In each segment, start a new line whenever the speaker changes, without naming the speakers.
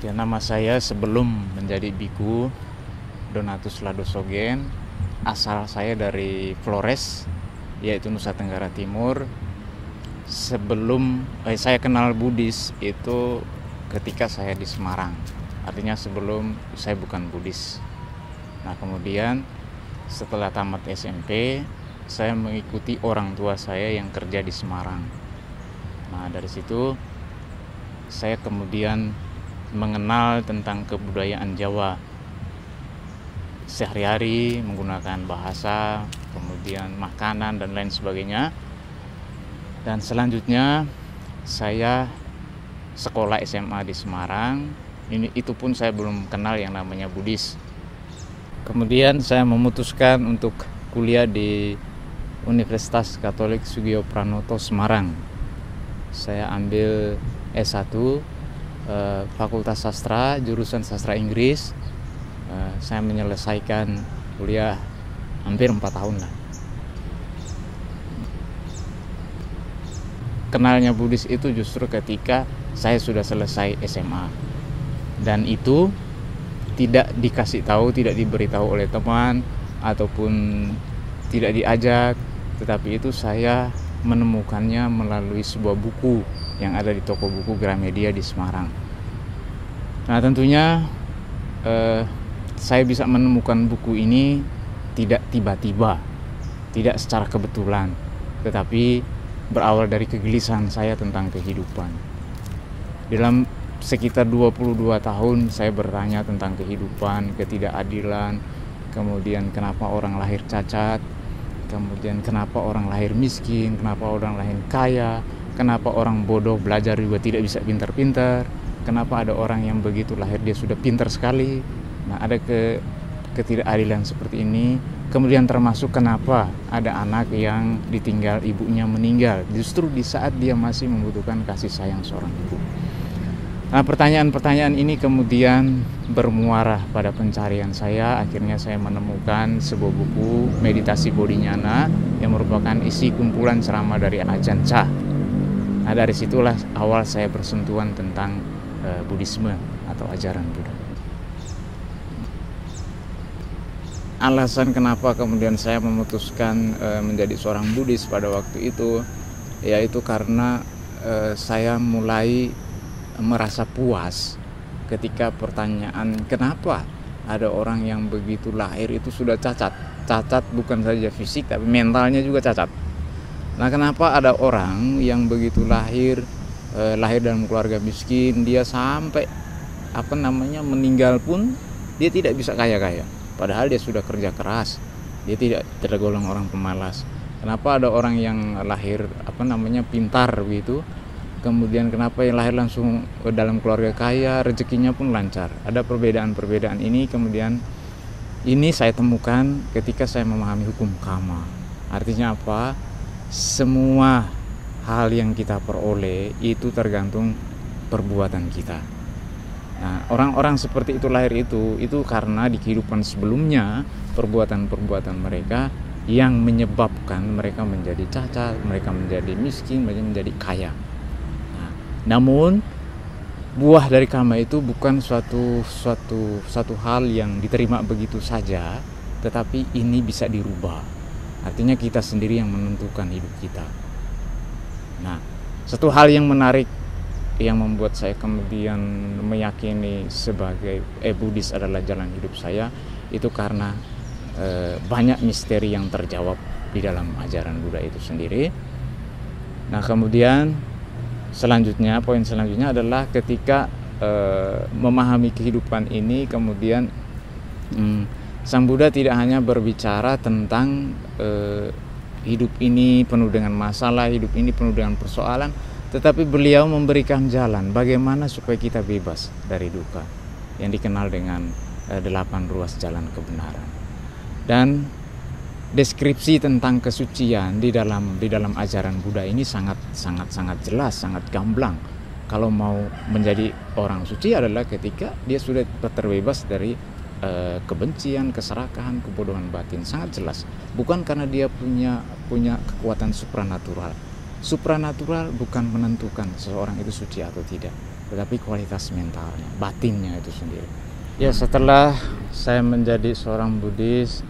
Oke, nama saya sebelum menjadi biku Donatus Ladosogen. Asal saya dari Flores, yaitu Nusa Tenggara Timur. Saya kenal Buddhis itu ketika saya di Semarang. Artinya sebelum saya bukan Buddhis. Nah, kemudian setelah tamat SMP, saya mengikuti orang tua saya yang kerja di Semarang. Nah, dari situ saya kemudian mengenal tentang kebudayaan Jawa sehari-hari, menggunakan bahasa, kemudian makanan dan lain sebagainya. Dan selanjutnya saya sekolah SMA di Semarang. Itu pun saya belum kenal yang namanya Buddhis. Kemudian saya memutuskan untuk kuliah di Universitas Katolik Sugio Pranoto Semarang. Saya ambil S1 Fakultas Sastra, jurusan Sastra Inggris. Saya menyelesaikan kuliah hampir 4 tahun lah. Kenalnya Buddhis itu justru ketika saya sudah selesai SMA. Dan itu tidak dikasih tahu, tidak diberitahu oleh teman ataupun tidak diajak, tetapi itu saya menemukannya melalui sebuah buku yang ada di toko buku Gramedia di Semarang. Nah, tentunya saya bisa menemukan buku ini tidak tiba-tiba, tidak secara kebetulan, tetapi berawal dari kegelisahan saya tentang kehidupan. Dalam sekitar 22 tahun saya bertanya tentang kehidupan, ketidakadilan, kemudian kenapa orang lahir cacat, kemudian kenapa orang lahir miskin, kenapa orang lahir kaya, kenapa orang bodoh belajar juga tidak bisa pintar-pintar, kenapa ada orang yang begitu lahir dia sudah pintar sekali. Nah, ada ketidakadilan seperti ini. Kemudian termasuk kenapa ada anak yang ditinggal ibunya meninggal justru di saat dia masih membutuhkan kasih sayang seorang ibu. Nah, pertanyaan-pertanyaan ini kemudian bermuara pada pencarian saya. Akhirnya saya menemukan sebuah buku Meditasi Bodhinyana yang merupakan isi kumpulan ceramah dari Ajahn Chah. Nah, dari situlah awal saya bersentuhan tentang Buddhisme atau ajaran Buddha. Alasan kenapa kemudian saya memutuskan menjadi seorang Buddhis pada waktu itu, yaitu karena saya mulai merasa puas ketika pertanyaan kenapa ada orang yang begitu lahir itu sudah cacat bukan saja fisik tapi mentalnya juga cacat. Nah, kenapa ada orang yang begitu lahir dalam keluarga miskin, dia sampai meninggal pun dia tidak bisa kaya-kaya, padahal dia sudah kerja keras, dia tidak tergolong orang pemalas. Kenapa ada orang yang lahir pintar begitu, kemudian kenapa yang lahir langsung dalam keluarga kaya, rezekinya pun lancar. Ada perbedaan-perbedaan ini, kemudian ini saya temukan ketika saya memahami hukum karma. Artinya apa? Semua hal yang kita peroleh itu tergantung perbuatan kita. Nah, orang-orang seperti itu lahir itu karena di kehidupan sebelumnya perbuatan-perbuatan mereka yang menyebabkan mereka menjadi cacat, mereka menjadi miskin, mereka menjadi kaya. Namun buah dari karma itu bukan suatu hal yang diterima begitu saja, tetapi ini bisa dirubah. Artinya kita sendiri yang menentukan hidup kita. Nah, satu hal yang menarik yang membuat saya kemudian meyakini sebagai Buddhis adalah jalan hidup saya itu karena banyak misteri yang terjawab di dalam ajaran Buddha itu sendiri. Nah, kemudian poin selanjutnya adalah ketika memahami kehidupan ini, kemudian Sang Buddha tidak hanya berbicara tentang hidup ini penuh dengan masalah, hidup ini penuh dengan persoalan, tetapi beliau memberikan jalan bagaimana supaya kita bebas dari duka yang dikenal dengan 8 ruas jalan kebenaran. Dan deskripsi tentang kesucian di dalam ajaran Buddha ini sangat jelas, sangat gamblang. Kalau mau menjadi orang suci adalah ketika dia sudah terbebas dari kebencian, keserakahan, kebodohan batin. Sangat jelas. Bukan karena dia punya kekuatan supranatural. Supranatural bukan menentukan seseorang itu suci atau tidak. tetapi kualitas mentalnya, batinnya itu sendiri. Ya, setelah saya menjadi seorang Buddhis,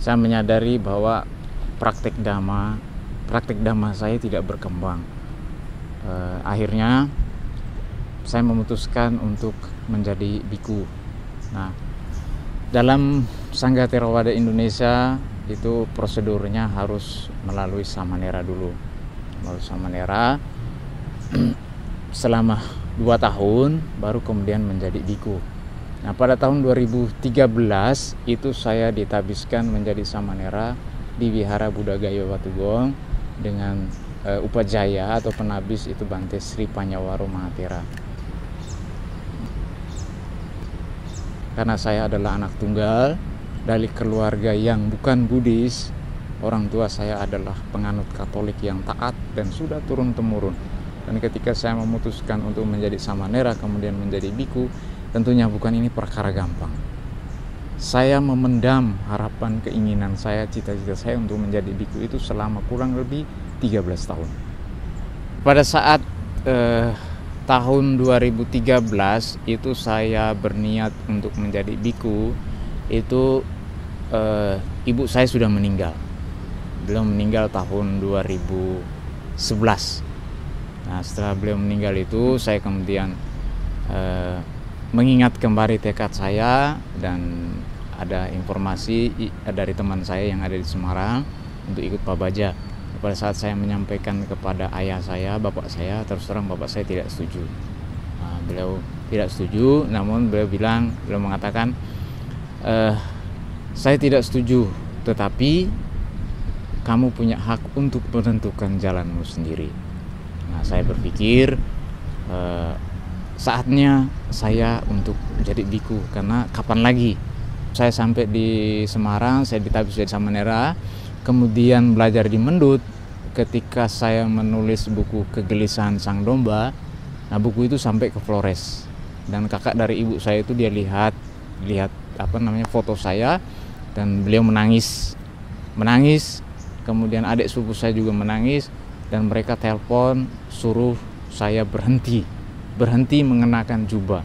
saya menyadari bahwa praktik dhamma saya tidak berkembang. Akhirnya saya memutuskan untuk menjadi biku. Nah, dalam Sangga Theravada Indonesia itu prosedurnya harus melalui samanera dulu. Melalui samanera selama 2 tahun baru kemudian menjadi biku. Nah, pada tahun 2013 itu saya ditabiskan menjadi samanera di Wihara Buddha Gaya Watugong dengan upajaya atau penabis itu Bante Sri Panyawaro Mahathera. Karena saya adalah anak tunggal dari keluarga yang bukan Buddhis, orang tua saya adalah penganut Katolik yang taat dan sudah turun-temurun. Dan ketika saya memutuskan untuk menjadi samanera kemudian menjadi biku, tentunya bukan ini perkara gampang. Saya memendam harapan, keinginan saya, cita-cita saya untuk menjadi biku itu selama kurang lebih 13 tahun. Pada saat tahun 2013 itu saya berniat untuk menjadi biku, itu ibu saya sudah meninggal. Beliau meninggal tahun 2011. Nah, setelah beliau meninggal itu saya kemudian mengingat kembali tekad saya, dan ada informasi dari teman saya yang ada di Semarang untuk ikut Pabaja. Pada saat saya menyampaikan kepada ayah saya, bapak saya, terus terang bapak saya tidak setuju. Nah, beliau tidak setuju, namun beliau mengatakan, saya tidak setuju, tetapi kamu punya hak untuk menentukan jalanmu sendiri. Nah, saya berpikir saatnya saya untuk menjadi biku, karena kapan lagi. Saya sampai di Semarang, saya ditabis jadi samanera, kemudian belajar di Mendut. Ketika saya menulis buku Kegelisahan Sang Domba, nah buku itu sampai ke Flores, dan kakak dari ibu saya itu dia lihat foto saya, dan beliau menangis. Kemudian adik sepupu saya juga menangis, dan mereka telepon suruh saya berhenti mengenakan jubah,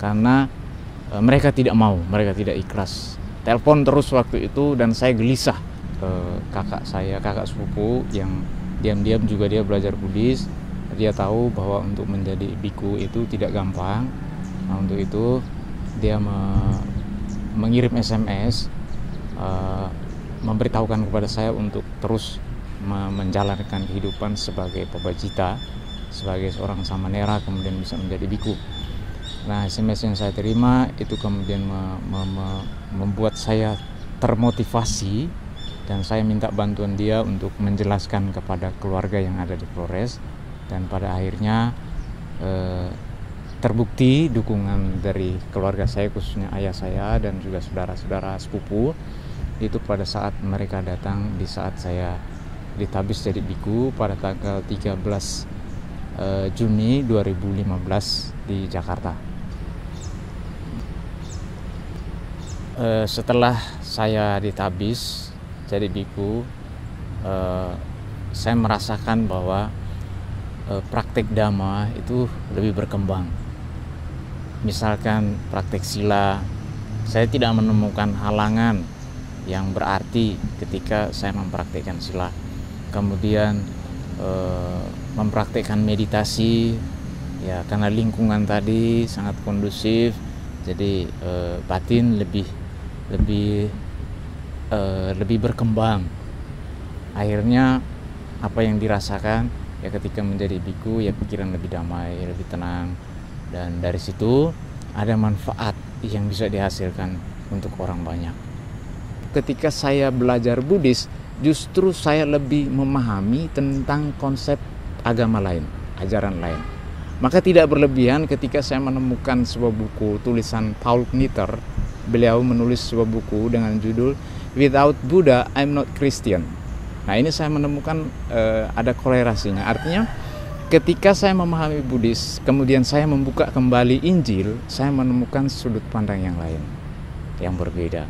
karena mereka tidak mau, mereka tidak ikhlas. Telepon terus waktu itu, dan saya gelisah. Kakak sepupu yang diam-diam juga dia belajar Buddhis, dia tahu bahwa untuk menjadi biku itu tidak gampang. Nah, untuk itu dia mengirim SMS memberitahukan kepada saya untuk terus menjalankan kehidupan sebagai pabajita, sebagai seorang samanera, kemudian bisa menjadi biku. Nah, SMS yang saya terima itu kemudian membuat saya termotivasi, dan saya minta bantuan dia untuk menjelaskan kepada keluarga yang ada di Flores, dan pada akhirnya terbukti dukungan dari keluarga saya, khususnya ayah saya dan juga saudara-saudara sepupu itu pada saat mereka datang di saat saya ditabis jadi biku pada tanggal 13 Juni 2015 di Jakarta. Setelah saya ditabis jadi biku, saya merasakan bahwa praktik dhamma itu lebih berkembang. Misalkan praktik sila, saya tidak menemukan halangan yang berarti ketika saya mempraktikkan sila. Kemudian mempraktikkan meditasi, ya karena lingkungan tadi sangat kondusif, jadi batin lebih berkembang. Akhirnya apa yang dirasakan ya ketika menjadi biku, ya pikiran lebih damai, lebih tenang, dan dari situ ada manfaat yang bisa dihasilkan untuk orang banyak. Ketika saya belajar Buddhis, justru saya lebih memahami tentang konsep agama lain, ajaran lain. Maka tidak berlebihan ketika saya menemukan sebuah buku tulisan Paul Knitter. Beliau menulis sebuah buku dengan judul Without Buddha, I'm Not Christian. Nah, ini saya menemukan ada kolerasinya. Artinya ketika saya memahami Buddhis, kemudian saya membuka kembali Injil, saya menemukan sudut pandang yang lain, yang berbeda.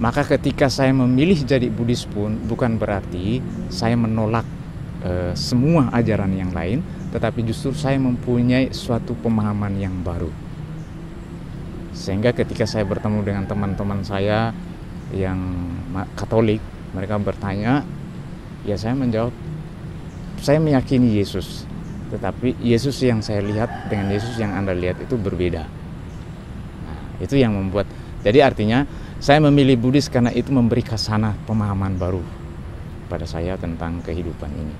Maka ketika saya memilih jadi Buddhis pun bukan berarti saya menolak semua ajaran yang lain, tetapi justru saya mempunyai suatu pemahaman yang baru. Sehingga ketika saya bertemu dengan teman-teman saya yang Katolik, mereka bertanya, ya saya menjawab, saya meyakini Yesus, tetapi Yesus yang saya lihat dengan Yesus yang Anda lihat itu berbeda. Nah, itu yang membuat, jadi artinya saya memilih Buddhis karena itu memberi khasana pemahaman baru pada saya tentang kehidupan ini.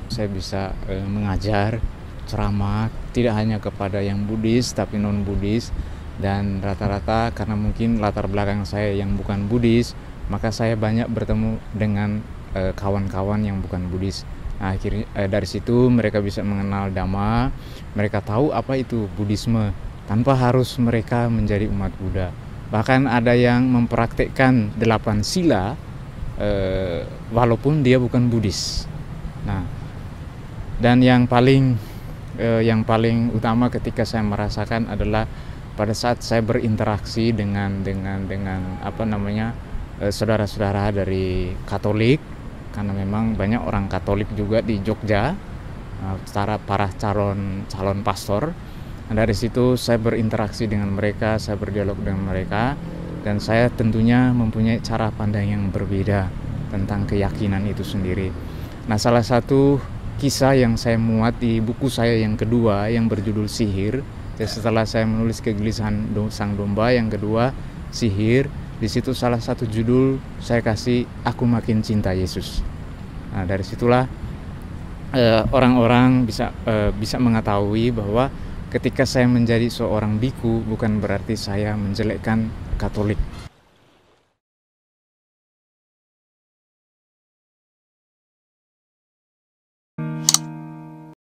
Saya bisa mengajar, ceramah, tidak hanya kepada yang Buddhis tapi non-Buddhis, dan rata-rata karena mungkin latar belakang saya yang bukan Buddhis, maka saya banyak bertemu dengan kawan-kawan yang bukan Buddhis. Nah, akhirnya dari situ mereka bisa mengenal Dhamma, mereka tahu apa itu Buddhisme tanpa harus mereka menjadi umat Buddha. Bahkan ada yang mempraktekkan 8 sila walaupun dia bukan Buddhis. Nah, dan yang paling utama ketika saya merasakan adalah pada saat saya berinteraksi dengan saudara-saudara dari Katolik, karena memang banyak orang Katolik juga di Jogja, para calon pastor. Nah, dari situ saya berinteraksi dengan mereka, saya berdialog dengan mereka, dan saya tentunya mempunyai cara pandang yang berbeda tentang keyakinan itu sendiri. Nah, salah satu kisah yang saya muat di buku saya yang kedua yang berjudul Sihir. Jadi setelah saya menulis Kegelisahan Sang Domba, yang kedua Sihir, di situ salah satu judul saya kasih Aku Makin Cinta Yesus. Nah, dari situlah orang-orang bisa mengetahui bahwa ketika saya menjadi seorang biku bukan berarti saya menjelekkan Katolik.